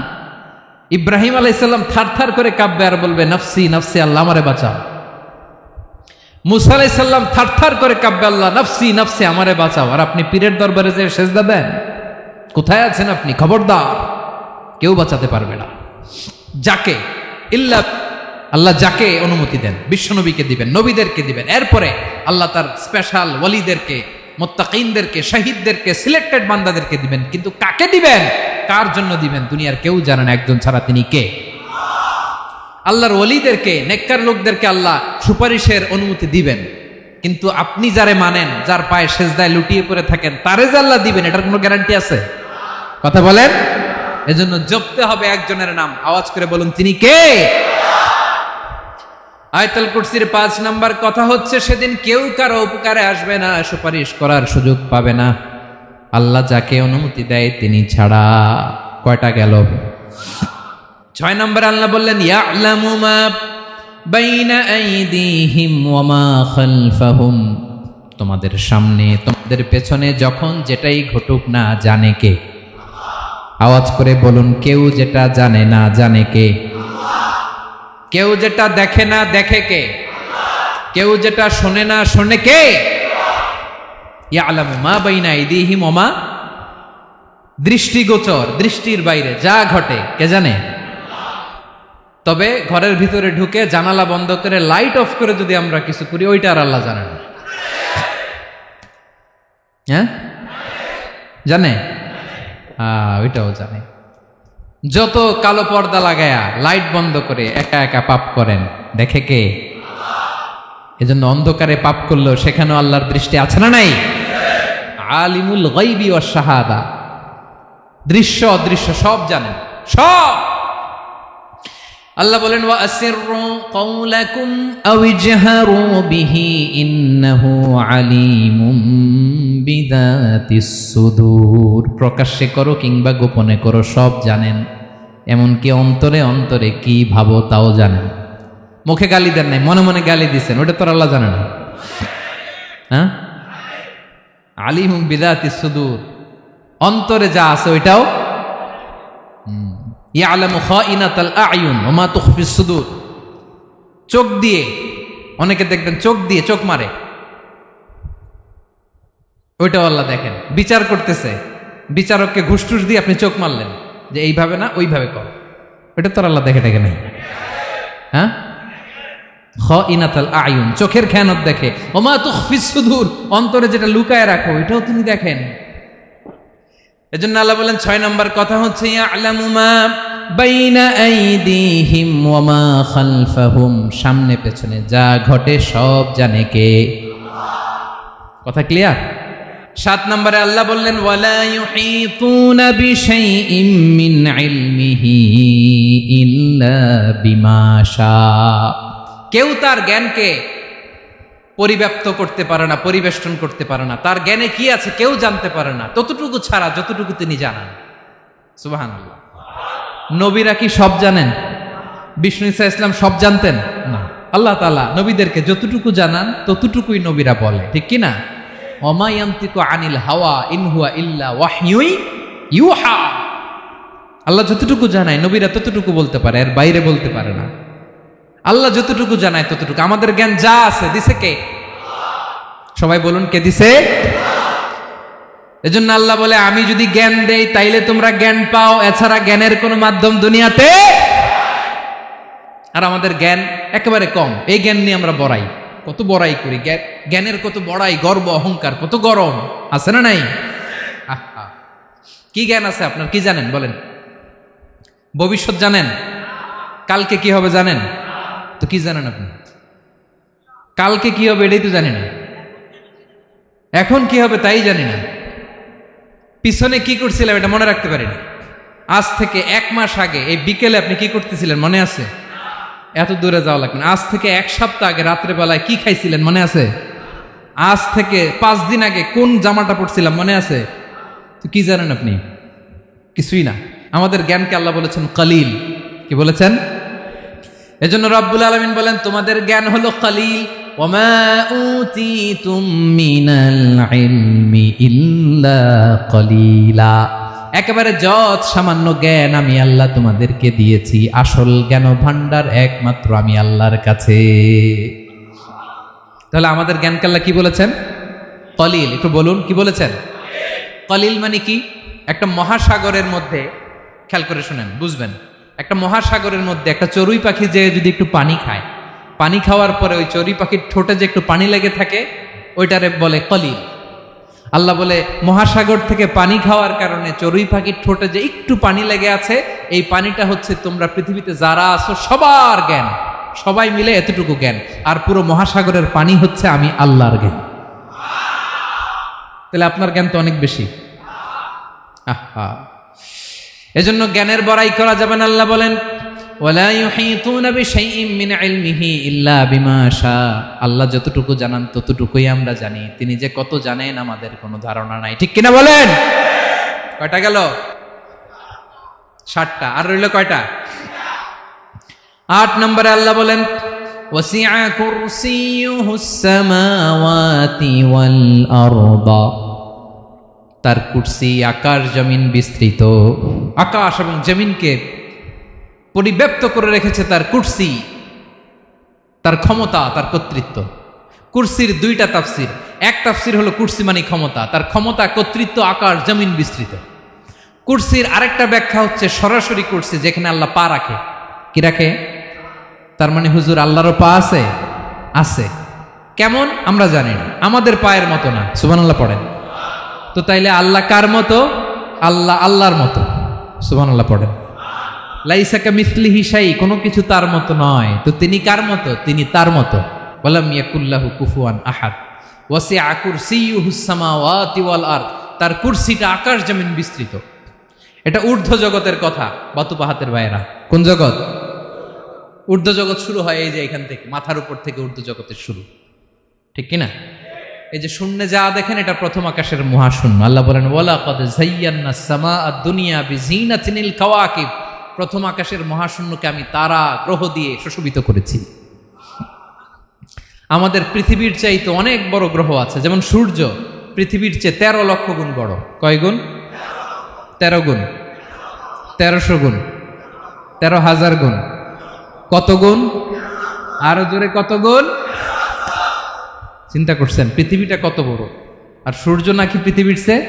ইব্রাহিম আলাইহিস সালাম থারথার করে কাঁপবে আর বলবে নফসি নফসি, আল্লাহ আমারে বাঁচাও। মুসা আলাইহিস সালাম থারথার করে কাঁপবে, আল্লাহ নফসি নফসি, আমারে বাঁচাও। আর আপনি পীরের দরবারে যে সেজদা দেন, কোথায় আছেন আপনি? খবরদার, কেউ বাঁচাতে পারবে না। যাকে ইল্লা আল্লাহ যাকে অনুমতি দেন, বিশ্বনবীকে দিবেন, নবীদেরকে দিবেন, এরপরে আল্লাহ তার স্পেশাল ওয়ালিদেরকে, মুত্তাকিনদেরকে, শহীদদেরকে, সিলেক্টেড বান্দাদেরকে দিবেন। কিন্তু কাকে দিবেন, কার জন্য দিবেন, দুনিয়ার কেউ জানে না একজন ছাড়া, তিনি কে? আল্লাহর ওয়ালিদেরকে, নেককার লোকদেরকে আল্লাহ সুপারিশের অনুমতি দিবেন। কিন্তু আপনি যারে মানেন, যার পায়ে সেজদায় লুটিয়ে পড়ে থাকেন, তারে যে আল্লাহ দিবেন, এটার কোনো গ্যারান্টি আছে? কথা বলেন। এজন্য জপতে হবে একজনের নাম, আওয়াজ করে বলুন তিনি কে? আয়াতুল কুরসির 5 নাম্বার কথা হচ্ছে সেদিন কেউ কারো উপকারে আসবে না, সুপারিশ করার সুযোগ পাবে না, আল্লাহ যাকে অনুমতি দেয় তিনি ছাড়া। কয়টা গেল? 6 নাম্বার আল্লাহ বললেন ইয়ালামু মা বাইনা আইদিহিম ওয়া মা খালফাহুম। তোমাদের সামনে, তোমাদের পেছনে যখন যেটাই ঘটুক না জানে কে? আওয়াজ করে বলুন, কেউ যেটা জানে না জানে কে? কেউ যেটা দেখে না দেখে কে? কেউ যেটা শোনে না শোনে কে? ইয়ালামু মা বাইনা আইদিহিম ওয়া মা, দৃষ্টিগোচর, দৃষ্টির বাইরে যা ঘটে কে জানে? তবে ঘরের ভিতরে ঢুকে জানালা বন্ধ করে লাইট অফ করে যদি আমরা কিছু করি, ওইটা আর আল্লাহ জানে না। হ্যাঁ, জানে? ওইটাও জানে। যত কালো পর্দা লাগায়া লাইট বন্ধ করে একা একা পাপ করেন, দেখে কে? এজন্য অন্ধকারে পাপ করলেও সেখানেও আল্লাহর দৃষ্টি আছে না নাই? আলিমুল গায়বি ওয়াশ শাহাদা, দৃশ্য অদৃশ্য সব জানেন, সব। আল্লাহ বলেন ওয়া আসিররু কাওলাকুম আও ইজহারু বিহি ইন্নাহু আলিমুম বিযাতিস সুদূর। প্রকাশ্যে করো কিংবা গোপনে করো, সব জানেন, এমনকি অন্তরে অন্তরে কি ভাবো তাও জানেন। মুখে গালি দেন নাই, মনে মনে গালি দিছেন, ওটা তো আল্লাহ জানে না? হ্যাঁ, আলিমুম বিযাতিস সুদূর, অন্তরে যা আছে ওইটাও ইয়ালামু খাইনাতাল আয়ুন ওয়া মা তুখফিস সুদূর। চোখ দিয়ে, অনেকে দেখবেন চোখ দিয়ে চোখ মারে, ওইটাও আল্লাহ দেখেন। বিচার করতেছে, বিচারককে ঘুষ টুস দিয়ে আপনি চোখ মারলেন যে এইভাবে না ওইভাবে কর, ওইটা তো আল্লাহ দেখে নাই? হ্যাঁ, খাইনাতাল আয়ুন, চোখের খেয়ানত দেখে। ওয়া মা তুখফিস সুদূর, অন্তরে যেটা লুকায় রাখো এটাও তিনি দেখেন। এজন্য আল্লাহ বলেন 6 নম্বর কথা হচ্ছে ইয়ালামু মা বাইনা আইদিহিম ওয়া মা খালফাহুম, সামনে পেছনে যা ঘটে সব জানে কে? কথা ক্লিয়ার? 7 নম্বরে আল্লাহ বললেন ওয়ালা ইউহিতুনা বিশাইইম মিন ইলমিহি ইল্লা বিমা শা। কেউ তার জ্ঞানকে পরিব্যাপ্ত করতে পারে না, পরিবেষ্টন করতে পারে না। তার জ্ঞানে কি আছে কেউ জানতে পারে না, ততটুকু ছাড়া যতটুকু তিনি জানান। সুবহানাল্লাহ। নবীরা কি সব জানেন? বিষ্ণু ঈসা ইসলাম সব জানতেন না। আল্লাহ তাআলা নবীদেরকে যতটুকু জানান ততটুকুই নবীরা বলে, ঠিক কি না? ওমা ইয়ানতিকু আনিল হাওয়া ইন হুয়া ইল্লা ওয়াহয়ুই ইউহা। আল্লাহ যতটুকু জানায় নবীরা ততটুকু বলতে পারে, এর বাইরে বলতে পারে না। আল্লাহ যতটুকু জানায় ততটুকু। আমাদের জ্ঞান যা আছে দিছে কে? সবাই বলুন, কে দিছে? এজন্য আল্লাহ বলে আমি যদি জ্ঞান দেই তাইলে তোমরা জ্ঞান পাও, এছাড়া জ্ঞানের কোনো মাধ্যম দুনিয়াতে। আর আমাদের জ্ঞান একেবারে কম, এই জ্ঞান নিয়ে আমরা বড়াই, কত বড়াই করি, জ্ঞানের কত বড়াই, গর্ব অহংকার, কত গরম আছে না নাই? কি জ্ঞান আছে আপনার? কি জানেন বলেন? ভবিষ্যৎ জানেন? কালকে কি হবে জানেন? তো কি জানেন আপনি? কালকে কি হবে এটাই তো জানি না, এখন কি হবে তাই জানি না, পিছনে কি করছিলাম এটা মনে রাখতে পারি না। আজ থেকে 1 মাস আগে এই বিকেলে আপনি কি করতেছিলেন মনে আছে? এত দূরে যাওয়া লাগবে না। আজ থেকে 1 সপ্তাহ আগে রাত্রে বেলায় কি খাইছিলেন মনে আছে? আজ থেকে 5 দিন আগে কোন জামাটা পরছিলাম মনে আছে? তো কি জানেন আপনি? কিছুই না। আমাদের জ্ঞানকে আল্লাহ বলেছেন কালিল। কি বলেছেন? এজন্য রব্বুল আলামিন বলেন তোমাদের জ্ঞান হলো কালিল। ওয়ামা উতিতুম মিনাল ইলমি ইল্লা কালিলা। একেবারে যত সামান্য জ্ঞান আমি আল্লাহ তোমাদেরকে দিয়েছি, আসল জ্ঞান ভান্ডার একমাত্র আমি আল্লাহর কাছে। তাহলে আমাদের জ্ঞানকে আল্লাহ কি বলেছেন? কলিল। একটু বলুন কি বলেছেন? কলিল মানে কি? একটা মহাসাগরের মধ্যে, খেয়াল করে শুনেন বুঝবেন, একটা মহাসাগরের মধ্যে একটা চড়ুই পাখি যে যদি একটু পানি খায়, পানি খাওয়ার পরে ওই চড়ুই পাখির ঠোঁটে যে একটু পানি লেগে থাকে ওইটারে বলে কলিল। আল্লাহ বলে মহাসাগর থেকে পানি খাওয়ার কারণে চড়ুই পাখির ঠোঁটে যে একটু পানি লেগে আছে, এই পানিটা হচ্ছে তোমরা পৃথিবীতে যারা আছো সবার জ্ঞান, সবাই মিলে এতটুকু জ্ঞান, আর পুরো মহাসাগরের পানি হচ্ছে আমি আল্লাহর জ্ঞান। তাহলে আপনার জ্ঞান তো অনেক বেশি। আহা, এজন্য জ্ঞানের বড়াই করা যাবে না। আল্লাহ বলেন ওয়ালা ইউহিতুনা বিশাইইম মিন ইলমিহি ইল্লা বিমা শা। আল্লাহ যতটুকু জানান ততটুকুই আমরা জানি, তিনি যে কত জানেন আমাদের কোনো ধারণা নাই, ঠিক কিনা বলেন? কয়টা গেল? 7টা। আর রইল কয়টা? 8 নম্বরে আল্লাহ বলেন ওয়াসিআ কুরসিয়ুহুস সামাওয়াতি ওয়াল আরদা। তার কুরসি আকাশ জমিন বিস্তৃত, আকাশ এবং জমিনকে পরিব্যাপ্ত করে রেখেছে তার কুরসি, তার ক্ষমতা, তার কর্তৃত্ব। কুরসির 2টা তাফসির। এক তাফসির হলো কুরসি মানে ক্ষমতা, তার ক্ষমতা, কর্তৃত্ব, আকাশ জমিন বিস্তৃত। কুরসির আরেকটা ব্যাখ্যা হচ্ছে সরাসরি কুরসি, যেখানে আল্লাহ পা রাখে। কি রাখে? তার মানে হুজুর আল্লাহরও পা আছে? আছে। কেমন আমরা জানি না, আমাদের পায়ের মতো না। সুবহানাল্লাহ পড়েন তো। তাইলে আল্লাহ কার মতো? আল্লাহ আল্লাহর মতো। সুবহানাল্লাহ পড়েন। লাইসা কামিসলিহি শাই, কোনো কিছু তার মতো নয়। তো তিনি কার মতো? তিনি তার মতো। ওয়ালাম ইয়াকুল্লাহু কুফুয়ান আহাদ। ওয়াসিআ কুরসিয়ুহুস সামাওয়াতি ওয়াল আরদ। তার কুরসিটা আকাশ জমিন বিস্তৃত। এটা ঊর্ধ্ব জগতের কথা, বাতুপাহাতের ভাইয়েরা। কোন জগৎ? ঊর্ধ্বজগৎ শুরু হয় এই যে এখান থেকে, মাথার উপর থেকে ঊর্ধ্বজগতের শুরু, ঠিক কিনা? এই যে শূন্যে যা দেখেন এটা প্রথম আকাশের মহাশূন্য। আল্লাহ বলেন ওয়ালাকাদ যায়্যানাস সামাআদ দুনিয়া বিজিনাতিল কাওয়াকিব, প্রথম আকাশের মহাশূন্যকে আমি তারা গ্রহ দিয়ে সুশোভিত করেছি। আমাদের পৃথিবীর চাইতে অনেক বড় গ্রহ আছে, যেমন সূর্য পৃথিবীর চেয়ে 13 লক্ষ গুণ বড়। কয় গুণ? 13 গুণ, 1300 গুণ, 13,000 গুণ। কত গুণ? আরো জোরে কত গুণ? চিন্তা করছেন পৃথিবীটা কত বড়, আর সূর্য নাকি পৃথিবীর চেয়ে?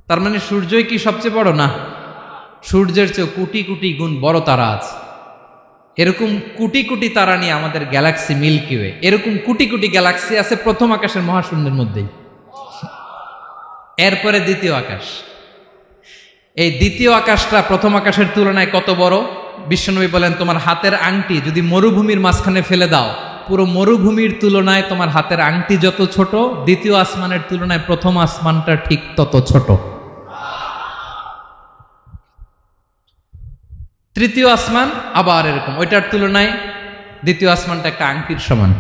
তার মানে সূর্যই কি সবচেয়ে বড়? না, সূর্যের চেয়ে কোটি কোটি গুণ বড় তারা আছে। এরকম কোটি কোটি তারা নিয়ে আমাদের গ্যালাক্সি মিল্কি ওয়ে, এরকম কোটি কোটি গ্যালাক্সি আছে প্রথম আকাশের মহাশূন্যের মধ্যেই। এরপরে দ্বিতীয় আকাশ। এই দ্বিতীয় আকাশটা প্রথম আকাশের তুলনায় কত বড়? বিশ্বনবী বলেন তোমার হাতের আংটি যদি মরুভূমির মাঝখানে ফেলে দাও, পুরো মরুভূমির তুলনায় তোমার হাতের আংটি যত ছোট, দ্বিতীয় আসমানের তুলনায় প্রথম আসমানটা ঠিক তত ছোট। তৃতীয় আসমান আবার এরকম, ওইটার তুলনায় দ্বিতীয় আসমানটা একটা আংটির সমান।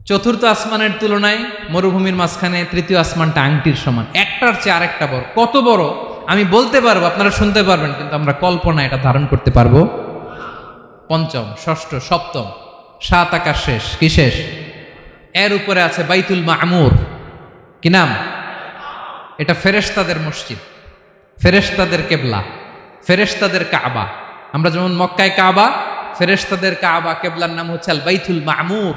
চতুর্থ আসমানের তুলনায় মরুভূমির মাঝখানে তৃতীয় আসমানটা আংটির সমান। একটার চেয়ে আরেকটা বড়। কত বড় আমি বলতে পারবো, আপনারা শুনতে পারবেন, কিন্তু আমরা কল্পনা এটা ধারণ করতে পারবো? পঞ্চম, ষষ্ঠ, সপ্তম, 7 আকাশ শেষ। কি শেষ? এর উপরে আছে বাইতুল মামুর। কি নাম? এটা ফেরেশতাদের মসজিদ, ফেরেশতাদের কেবলা, ফেরেশতাদের কাবা। আমরা যেমন মক্কায় কাবা, ফেরেশতাদের কাবা কেবলার নাম হচ্ছে আল বাইতুল মামুর।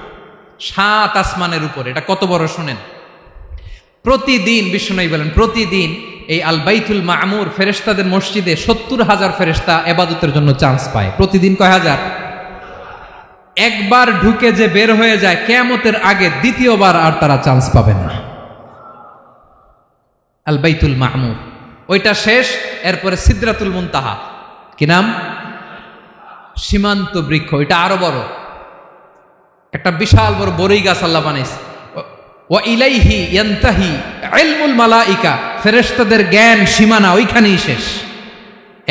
7 আসমানের উপরে। এটা কত বড় শোনেন। প্রতিদিন বিশ্বনবী বলেন প্রতিদিন এই আল বাইতুল মামুর ফেরেশতাদের মসজিদে 70,000 ফেরেশতা ইবাদতের জন্য চান্স পায়। প্রতিদিন কয় হাজার? একবার ঢুকে যে বের হয়ে যায় কিয়ামতের আগে দ্বিতীয়বার আর তারা চান্স পাবে না। আল বাইতুল মামুর ওইটা শেষ। এরপরে সিদরাতুল মুনতাহা। কি নাম? সীমান্ত বৃক্ষ। এটা আরো বড়, একটা বিশাল বড় বড়ই গাছ আল্লাহ বানাইছে। ওয়া ইলাইহি ইয়ানতাহি ইলমুল মালাইকা, ফেরেশতাদের জ্ঞান সীমানা ওইখানেই শেষ।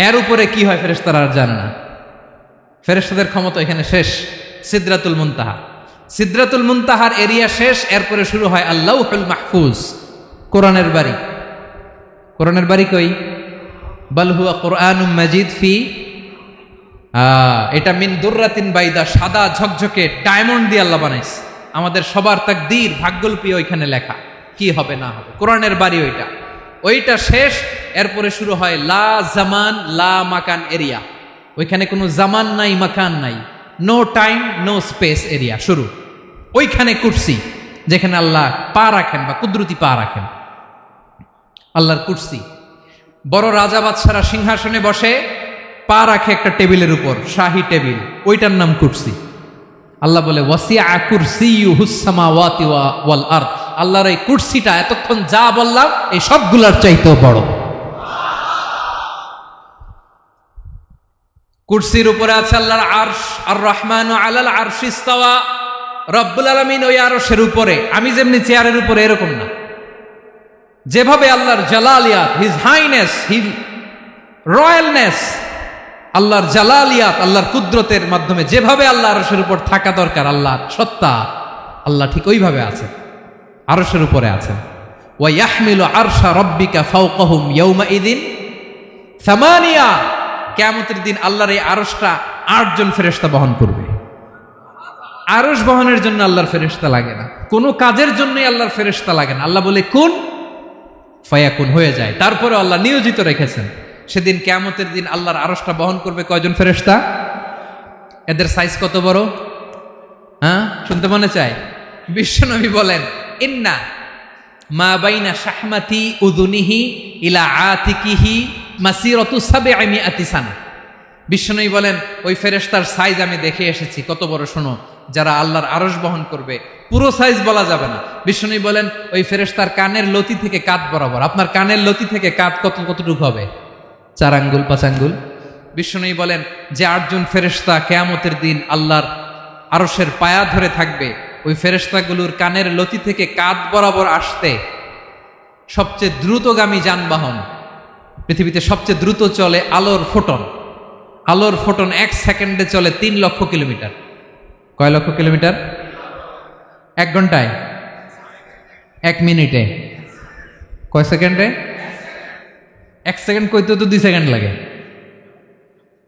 এর উপরে কি হয় ফেরেশতারা আর জানে না। ফেরেশতাদের ক্ষমতা এখানে শেষ। সিদরাতুল মুনতাহা, সিদরাতুল মুনতাহার এরিয়া শেষ। এরপরে শুরু হয় আল্লাহুল মাহফুজ, কোরআনের বাড়ি। কোরআনের বাড়ি কই? বাল হুয়া কুরআনুম মাজিদ ফি, এটা মিন দুররাতিন বাইদা, সাদা ঝকঝকে ডায়মন্ড দিয়ে আল্লাহ বানাইছে। আমাদের সবার তাকদীর ভাগ্যলিপি ওইখানে লেখা, কি হবে না হবে। কোরআনের বাড়ি ওইটা, ওইটা শেষ। এরপরে শুরু হয় লা জামান লা মাকান এরিয়া। ওইখানে কোনো জামান নাই, মাকান নাই, no time no space area শুরু। ওইখানে কুরসি, যেখানে আল্লাহ পা রাখেন বা কুদরতি পা রাখেন, আল্লাহর কুরসি। বড় রাজা বাদশারা সিংহাসনে বসে পা রাখে একটা টেবিলের উপর, শাহী টেবিল, ওইটার নাম কুরসি। আল্লাহ বলে ওয়াসিআ কুরসিয়ুহুস সামাওয়াতি ওয়াল আরদ, আল্লাহর এই কুরসিটা এতক্ষণ যা বললাম এই সবগুলোর চাইতেও বড়। কুরসির উপরে আছে আল্লাহর আরশ। আর রহমানু আলাল আরশি ইস্তাওয়া, রব্বুল আলামিন ওই আরশের উপরে। আমি যেমনি চেয়ারের উপরে এরকম না, যেভাবে আল্লাহর জালালিয়াত, হিজ হাইনেস, হিজ রয়্যালনেস, আল্লাহর জালালিয়াত, আল্লাহর কুদরতের মাধ্যমে যেভাবে আল্লাহ আরশের উপর থাকা দরকার, আল্লাহর সত্তা, আল্লাহ ঠিক ওইভাবে আছেন, আরশের উপরে আছেন। ওয়া ইয়াহমিলু আরশা রাব্বিকা ফাওকাহুম ইয়াওমাইযিন সামানিয়া, কিয়ামতের দিন আল্লাহর এই আরশটা 8 জন ফেরেশতা বহন করবে। আরশ বহনের জন্য আল্লাহর ফেরেশতা লাগে না, কোনো কাজের জন্যই আল্লাহর ফেরেশতা লাগে না। আল্লাহ বলে কুন ফায়াকুন, হয়ে যায়। তারপরে আল্লাহ নিয়োজিত রেখেছেন। সেদিন কিয়ামতের দিন আল্লাহর আরশটা বহন করবে কয়জন ফেরেশতা? এদের সাইজ কত বড়? শুনতে মনে চায়? বিশ্বনবী বলেন ইন্না মা বাইনা শাহমাতি উযুনিহি ইলা আতিকিহি মাসিরাতু 700 সানা। বিশ্বনবী বলেন ওই ফেরেশতার সাইজ আমি দেখে এসেছি। কত বড় শোনো, যারা আল্লাহর আরশ বহন করবে, পুরো সাইজ বলা যাবে না। বিশ্বনবী বলেন ওই ফেরেশতার কানের লতি থেকে কাঁধ বরাবর। আপনার কানের লতি থেকে কাঁধ কতটুকু হবে? 4 আঙ্গুল 5 আঙ্গুল। বিশ্বনবী বলেন যে 8 জন ফেরেশতা কিয়ামতের দিন আল্লাহর আরশের পায়া ধরে থাকবে, ওই ফেরেশতাগুলোর কানের লতি থেকে কাঁধ বরাবর আসতে সবচেয়ে দ্রুতগামী যানবাহন, পৃথিবীতে সবচেয়ে দ্রুত চলে আলোর ফোটন, আলোর ফোটন 1 সেকেন্ডে চলে 3 লক্ষ কিলোমিটার। কয় লক্ষ কিলোমিটার? 1 ঘন্টায়, 1 মিনিটে, কয় সেকেন্ডে? 1 সেকেন্ড কইতে তো 2 সেকেন্ড লাগে।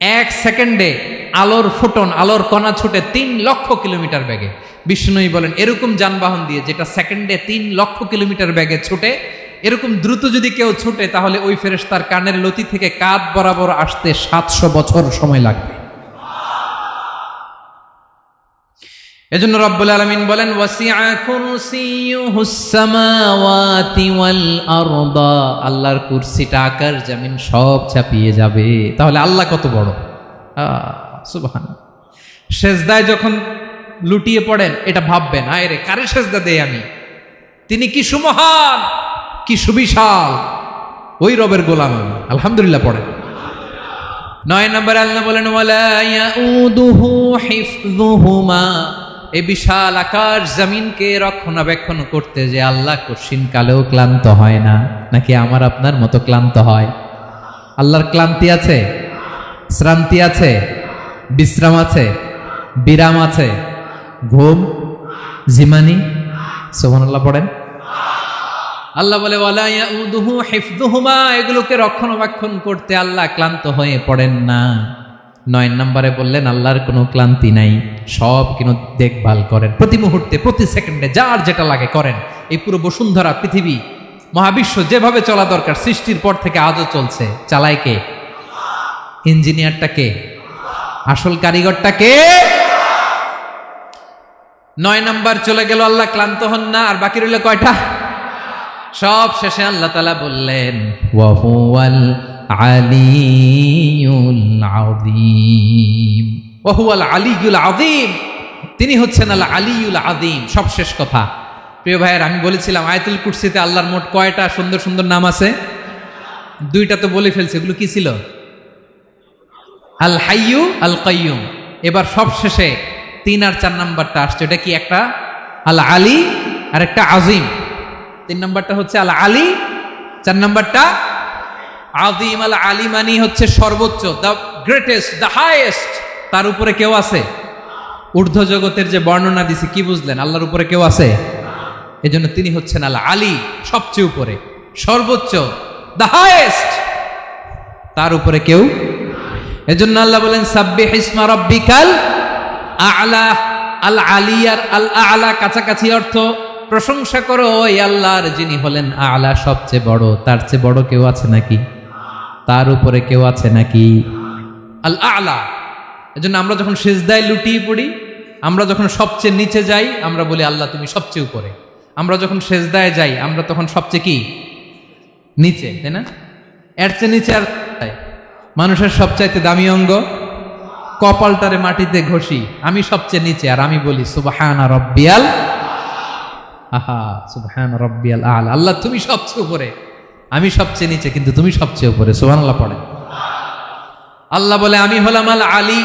1 সেকেন্ডে আলোর ফোটন, আলোর কণা ছুটে 3 লক্ষ কিলোমিটার বেগে। বিষ্ণুই বলেন এরকম যানবাহন দিয়ে যেটা সেকেন্ডে 3 লক্ষ কিলোমিটার বেগে ছুটে, এরকম দ্রুত যদি কেউ ছুটে তাহলে ওই ফেরেশতার কানের লতি থেকে কাঁধ বরাবর আসতে 700 বছর সময় লাগবে। এজন্য রব্বুল আলামিন বলেন ওয়াসিআ কুরসিয়ুহুস সামাওয়াতি ওয়াল আরদা, আল্লাহর কুরসিটা আকাশ জমিন সব চাপিয়ে যাবে। তাহলে আল্লাহ কত বড়! সুবহানাল্লাহ। সেজদায় যখন লুটিয়ে পড়েন এটা ভাববেন, আয় রে কারে সেজদা দেই আমি, তিনি কি সুমহান, কি সুবিশাল, ওই রবের গোলাম আমি। আলহামদুলিল্লাহ পড়েন। 9 নম্বরে আল্লাহ বলেন ওয়ালা ইয়াউদুহু হিফযুহুমা, এই বিশাল আকাশ জমিনকে রক্ষণাবেক্ষণ করতে যে আল্লাহ কঠিন কালেও ক্লান্ত হয় না। নাকি আমার আপনার মতো ক্লান্ত হয়? আল্লাহর ক্লান্তি আছে, শ্রান্তি আছে, বিশ্রাম আছে, বিরাম আছে, ঘুম, জিমানি? সুবহানাল্লাহ পড়েন। আল্লাহ বলে ওয়ালা ইয়াউদুহু হিফযুহুমা, এগুলোকে রক্ষণাবেক্ষণ করতে আল্লাহ ক্লান্ত হয়ে পড়েন না। 9 নম্বরে বললেন আল্লাহর কোনো ক্লান্তি নাই, সব কিন্তু দেখভাল করেন, প্রতি মুহূর্তে প্রতি সেকেন্ডে যার যেটা লাগে করেন। এই পুরো বসুন্ধরা, পৃথিবী, মহাবিশ্ব যেভাবে চলা দরকার সৃষ্টির পর থেকে আজও চলছে। চালায় কে? ইঞ্জিনিয়ারটা কে? আসল কারিগরটা কে? 9 নম্বর চলে গেল, আল্লাহ ক্লান্ত হন না। আর বাকি রইল কয়টা? সব শেষে আল্লাহ তাআলা বললেন ওয়া হুয়াল আলিয়ুল আযীম, ওয়া হুয়াল আলিয়ুল আযীম, তিনি হচ্ছেন আল আলিয়ুল আযীম। সব শেষ কথা। প্রিয় ভাইয়ের, আমি বলেছিলাম আয়াতুল কুরসিতে আল্লাহর মোট কয়টা সুন্দর সুন্দর নাম আছে? 2টা তো বলে ফেলছে। এগুলো কি ছিল? আল হাইয়ু, আল কাইয়ুম। এবার সব শেষে 3 আর 4 নাম্বারটা আসছে। এটা কি? একটা আল আলী আর একটা আযীম। 3 নাম্বারটা হচ্ছে আল আলী, 4 নাম্বারটা আযীম। আল আলী মানে হচ্ছে সর্বোচ্চ, দ্য গ্রেটেস্ট, দ্য হাইয়েস্ট। তার উপরে কেউ আছে? ঊর্ধ্ব জগতের যে বর্ণনা দিছি, কি বুঝলেন? আল্লাহর উপরে কেউ আছে? এজন্য তিনি হচ্ছেন আল আলী, সবচেয়ে উপরে, সর্বোচ্চ, দ্য হাইয়েস্ট। তার উপরে কেউ। এজন্য আল্লাহ বলেন সাব্বিহ ইসমা রাব্বিকাল আ'লা। আল আলী আর আল আ'লা কাছাকাছি অর্থ। প্রশংসা করো ওই আল্লাহর যিনি হলেন আ'লা, সবচেয়ে বড়। তার চেয়ে বড় কেউ আছে নাকি? তার উপরে কেউ আছে নাকি? আল আ'লা। এজন্য আমরা যখন সিজদায় লুটিয়ে পড়ি, আমরা যখন সবচেয়ে নিচে যাই, আমরা বলি আল্লাহ তুমি সবচেয়ে উপরে। আমরা যখন সিজদায় যাই, আমরা তখন সবচেয়ে কি? নিচে, তাই না? এর চেয়ে নিচে আর মানুষের সবচাইতে দামি অঙ্গ কপালটারে মাটিতে ঘষি, আমি সবচেয়ে নিচে, আর আমি বলি সুবহানা রাব্বিয়াল, আহা সুবহান রাব্বিয়াল আ'লা। আল্লাহ তুমি সবচেয়ে উপরে, আমি সবচেয়ে নিচে, কিন্তু তুমি সবচেয়ে উপরে। সুবহানাল্লাহ পড়ে। আল্লাহ বলে আমি হলাম আল আলী।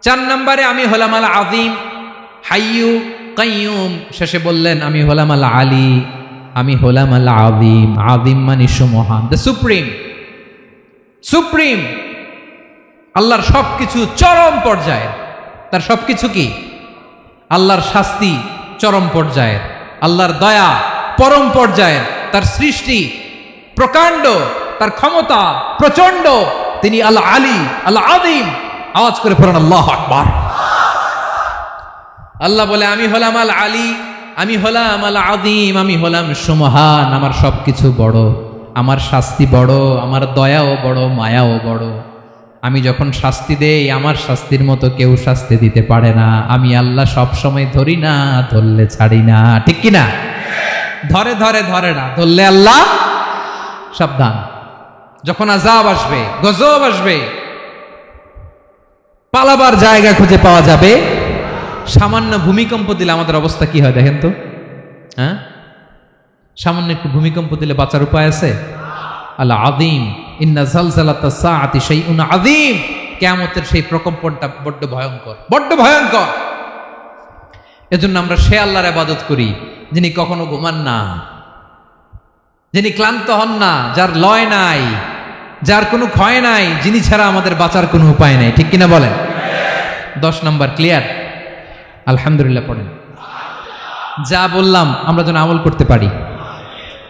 4 নম্বরে আমি হলাম আল আযীম, হাইয়ু কাইয়ুম। শেষে বললেন আমি হলাম আল আলী, আমি হলাম আল আযীম। আযীম মানে সুমহান, দ্য সুপ্রিম। সুপ্রিম। আল্লাহর সবকিছু চরম পর্যায়ের। তার সবকিছু কি? আল্লাহর শাস্তি চরম পর্যায়ের, আল্লাহর দয়া পরম পর্যায়ের, তার সৃষ্টি প্রকাণ্ড, তার ক্ষমতা প্রচন্ড। তিনি আল আলী, আল আযীম। আওয়াজ করে পড়েন আল্লাহু আকবার। আল্লাহ বলে আমি হলাম আল আলী, আমি হলাম আল আযীম, আমি হলাম সুমহান। আমার সবকিছু বড়, আমার শাস্তি বড়, আমার দয়াও বড়, মায়াও বড়। আমি যখন শাস্তি দেই, আমার শাস্তির মতো কেউ শাস্তি দিতে পারে না। আমি আল্লাহ সব সময় ধরি না, ধরলে ছাড়ি না। ঠিক কি না? ধরে ধরে ধরে না, ধরলে আল্লাহ সাবধান। যখন আযাব আসবে, গজব আসবে, পালাবার জায়গা খুঁজে পাওয়া যাবে। সামান্য ভূমিকম্প দিলে আমাদের অবস্থা কি হয় দেখেন তো? হ্যাঁ, সামান্য একটু ভূমিকম্প দিলে বাঁচার উপায় আছে? আল আযীম, ইন্না জালজালাতাস সাআতি শাইউন আযীম। কিয়ামতের সেই প্রকম্পনটা বড্ড ভয়ঙ্কর, বড্ড ভয়ঙ্কর। এজন্য আমরা সে আল্লাহর ইবাদত করি যিনি কখনো ঘুমান না, যিনি ক্লান্ত হন না, যার লয় নাই, যার কোনো ক্ষয় নাই, যিনি ছাড়া আমাদের বাঁচার কোনো উপায় নাই, ঠিক কিনা বলেন? 10 নম্বর ক্লিয়ার? আলহামদুলিল্লাহ পড়েন। যা বললাম আমরা যেন আমল করতে পারি।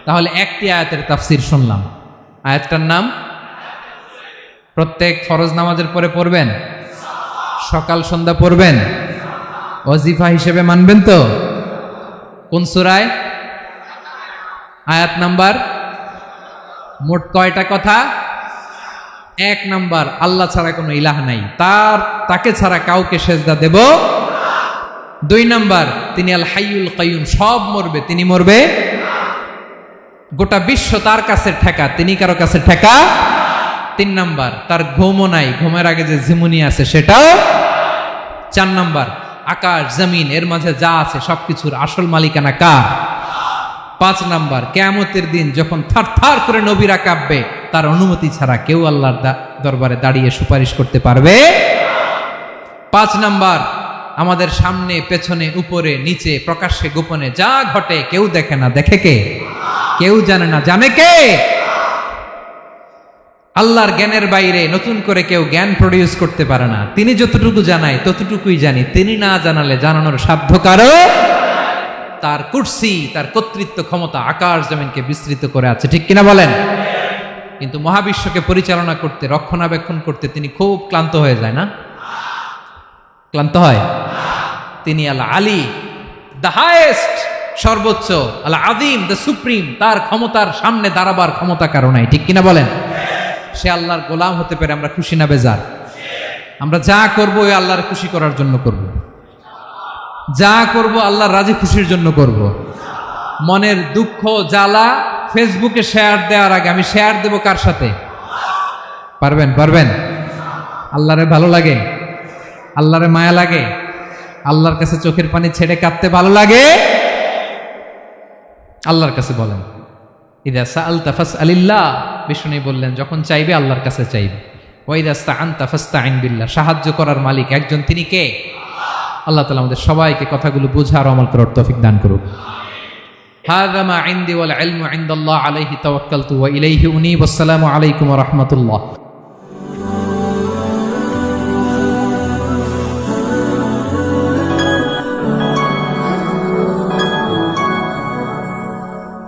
তাহলে একটি আয়াতের তাফসির শুনলাম, আয়াতটার নাম প্রত্যেক ফরজ নামাজের পরে পড়বেন, সকাল সন্ধ্যা পড়বেন, ওয়াজিফা হিসেবে মানবেন তো? কোন সূরায়? আয়াত নাম্বার? মোট কয়টা কথা? 1 নাম্বার, আল্লাহ ছাড়া কোনো ইলাহ নাই, তাকে ছাড়া কাউকে সেজদা দেব। 2 নাম্বার, তিনি আল হাইয়ুল কাইয়ুম, সব মরবে, তিনি মরবে। গোটা বিশ্ব তার কাছে ঠেকা, তিনি কারো কাছে ঠেকা। 3 নাম্বার, তার ঘুমও নাই, ঘুমের আগে যে ঝিমুনি আছে সেটাও। 4 নাম্বার, আকাশ জমিন এর মাঝে যা আছে সবকিছুর আসল মালিকানা কার? 5 নাম্বার, কিয়ামতের দিন যখন থারথার করে নবীরা কাঁপবে, তার অনুমতি ছাড়া কেউ আল্লাহর দরবারে দাঁড়িয়ে সুপারিশ করতে পারবে। 5 নাম্বার, আমাদের সামনে পেছনে উপরে নিচে প্রকাশ্যে গোপনে যা ঘটে কেউ দেখে না, দেখে কে? কেউ জানে না, জানে কে? আল্লাহর জ্ঞানের বাইরে নতুন করে কেউ জ্ঞান প্রডিউস করতে পারে না। তিনি যতটুকু জানায় ততটুকুই জানি, তিনি না জানালে জানানোর সাধ্য কারো। তার কুরসি, তার কর্তৃত্ব ক্ষমতা আকাশ জমিনকে বিস্তৃত করে আছে, ঠিক কিনা বলেন? কিন্তু মহাবিশ্বকে পরিচালনা করতে, রক্ষণাবেক্ষণ করতে তিনি খুব ক্লান্ত হয়ে যায় না? ক্লান্ত হয়? তিনি আল আলী, দ্য হাইয়েস্ট, সর্বোচ্চ, আল আযীম, দ্য সুপ্রিম, তার ক্ষমতার সামনে দাঁড়াবার ক্ষমতা কারো নাই, ঠিক কিনা বলেন? সে আল্লাহর গোলাম হতে পেরে আমরা খুশি না বেজার? আমরা যা করব ওই আল্লাহর খুশি করার জন্য করব, যা করব আল্লাহর রাজি খুশির জন্য করব। মনের দুঃখ জ্বালা ফেসবুকে শেয়ার দেওয়ার আগে আমি শেয়ার দেব কার সাথে? পারবেন? পারবেন? আল্লাহরে ভালো লাগে, আল্লাহরে মায়া লাগে, আল্লাহর কাছে চোখের পানি ছেড়ে কাঁদতে ভালো লাগে? আল্লাহর কাছে বলেন, ইদা সাআলতা ফাসআলিল্লাহ, বিষ্ণু বললেন যখন চাইবে আল্লাহর কাছে চাইবে। ওয়া ইদা ইসতাআনতা ফাসতাইন বিল্লাহ, সাহায্য করার মালিক একজন, তিনি কে? আল্লাহ তাআলা আমাদের সবাইকে কথাগুলো বোঝার আমল করার তৌফিক দান করুক। হাযা মা ইনদি ওয়াল ইলমু ইনদাল্লাহ আলাইহি তাওয়াক্কালতু ওয়া ইলাইহি উনীব। আসসালামু আলাইকুম ওয়া রাহমাতুল্লাহ।